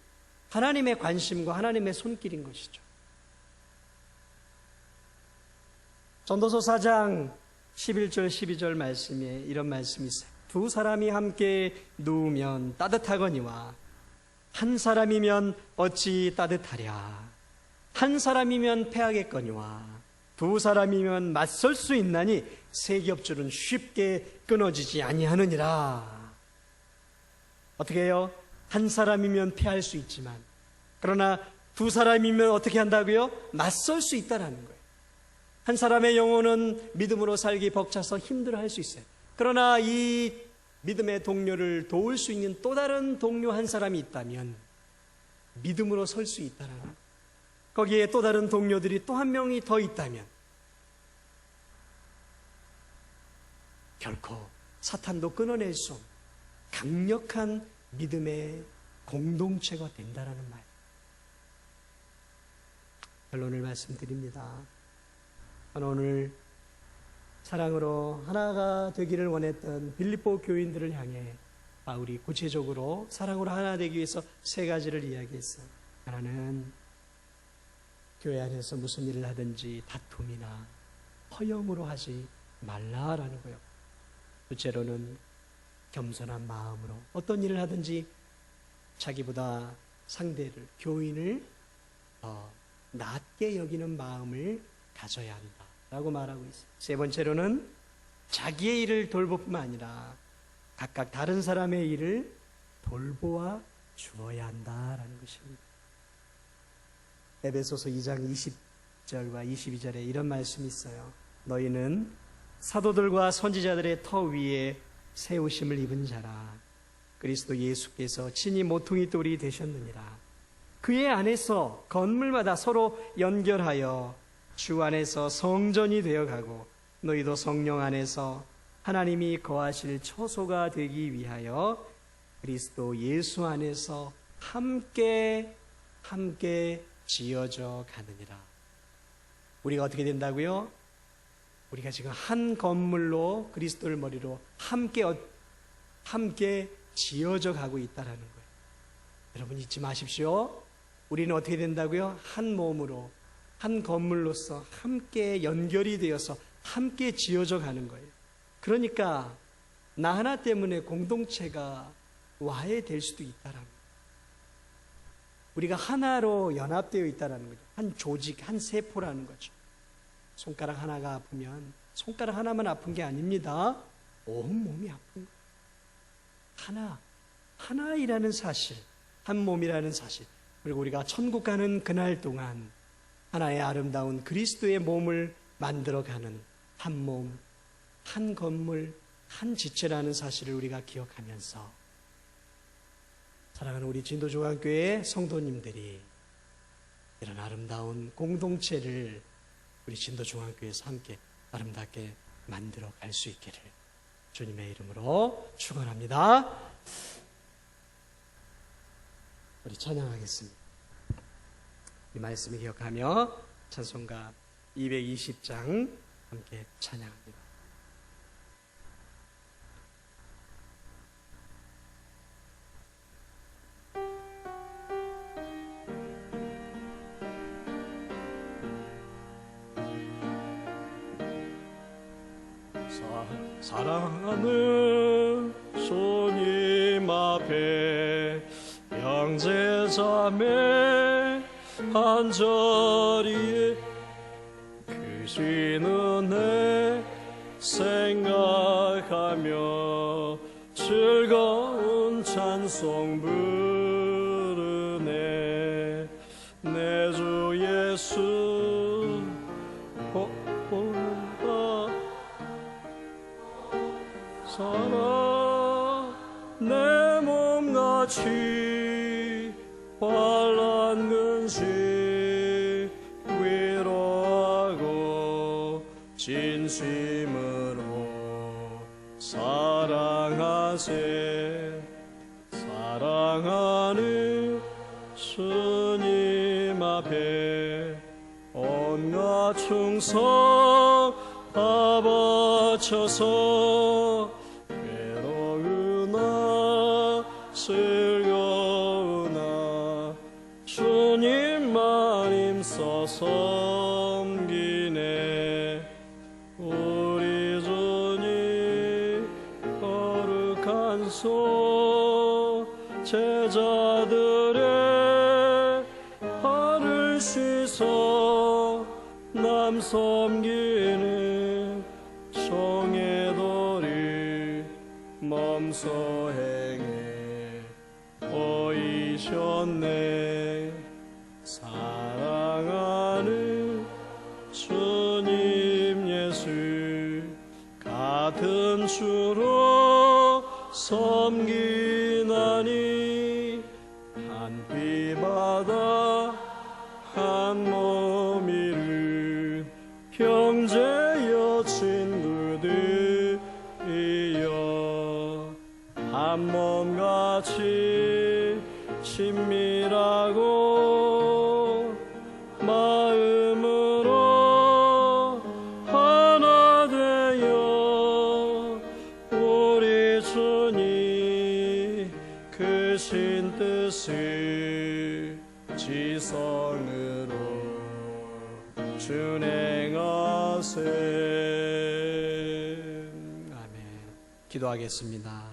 Speaker 1: 하나님의 관심과 하나님의 손길인 것이죠. 전도서 4장 11절 12절 말씀에 이런 말씀이 있어요. 두 사람이 함께 누우면 따뜻하거니와 한 사람이면 어찌 따뜻하랴. 한 사람이면 패하겠거니와 두 사람이면 맞설 수 있나니 세 겹줄은 쉽게 끊어지지 아니하느니라. 어떻게 해요? 한 사람이면 패할 수 있지만 그러나 두 사람이면 어떻게 한다고요? 맞설 수 있다라는 거예요. 한 사람의 영혼은 믿음으로 살기 벅차서 힘들어할 수 있어요. 그러나 이 믿음의 동료를 도울 수 있는 또 다른 동료 한 사람이 있다면 믿음으로 설 수 있다는 것. 거기에 또 다른 동료들이 또 한 명이 더 있다면 결코 사탄도 끊어낼 수 없는 강력한 믿음의 공동체가 된다는 말. 결론을 말씀드립니다. 오늘 사랑으로 하나가 되기를 원했던 빌립보 교인들을 향해 바울이 구체적으로 사랑으로 하나 되기 위해서 세 가지를 이야기했어요. 하나는 교회 안에서 무슨 일을 하든지 다툼이나 허영으로 하지 말라라는 거예요. 둘째로는 겸손한 마음으로 어떤 일을 하든지 자기보다 상대를, 교인을 낮게 여기는 마음을 가져야 한다라고 말하고 있어요. 세 번째로는 자기의 일을 돌볼 뿐만 아니라 각각 다른 사람의 일을 돌보아 주어야 한다라는 것입니다. 에베소서 2장 20절과 22절에 이런 말씀이 있어요. 너희는 사도들과 선지자들의 터 위에 세우심을 입은 자라. 그리스도 예수께서 친히 모퉁이 돌이 되셨느니라. 그의 안에서 건물마다 서로 연결하여 주 안에서 성전이 되어가고 너희도 성령 안에서 하나님이 거하실 처소가 되기 위하여 그리스도 예수 안에서 함께 지어져 가느니라. 우리가 어떻게 된다고요? 우리가 지금 한 건물로 그리스도를 머리로 함께 지어져 가고 있다는 거예요. 여러분 잊지 마십시오. 우리는 어떻게 된다고요? 한 몸으로, 한 건물로서 함께 연결이 되어서 함께 지어져 가는 거예요. 그러니까 나 하나 때문에 공동체가 와해될 수도 있다라는 거예요. 우리가 하나로 연합되어 있다는 거죠. 한 조직, 한 세포라는 거죠. 손가락 하나가 아프면 손가락 하나만 아픈 게 아닙니다. 온몸이 아픈 거예요. 하나이라는 사실, 한 몸이라는 사실, 그리고 우리가 천국 가는 그날 동안 하나의 아름다운 그리스도의 몸을 만들어가는 한 몸, 한 건물, 한 지체라는 사실을 우리가 기억하면서 사랑하는 우리 진도중앙교회 성도님들이 이런 아름다운 공동체를 우리 진도중앙교회에서 함께 아름답게 만들어 갈 수 있기를 주님의 이름으로 축원합니다. 우리 찬양하겠습니다. 이 말씀을 기억하며 찬송가 220장 함께 찬양합니다.
Speaker 2: 사랑하는 주님 앞에 형제자매 한자리에 크신 은혜 생각하며 즐거운 찬송 부르네. 내 주 예수 사랑 내 몸같이 환난 근심 위로하고 진심으로 사랑하세. 사랑하는 주님 앞에 온갖 충성 다 바쳐서 즐거우나 주님만 힘써 섬기네. 우리 주님 거룩한 손 제자들의 발을 씻어 남 섬기는 종의 도리 멈서 행해 보이셨네. 사랑하는 주님 예수 같은 주로 섬기나니 한 피바다 한 몸이를 형제여 친구들이여 한 몸같이 친밀하고 마음으로 하나 되어 우리 주님 크신 뜻을 지성으로 준행하세.
Speaker 1: 아멘. 기도하겠습니다.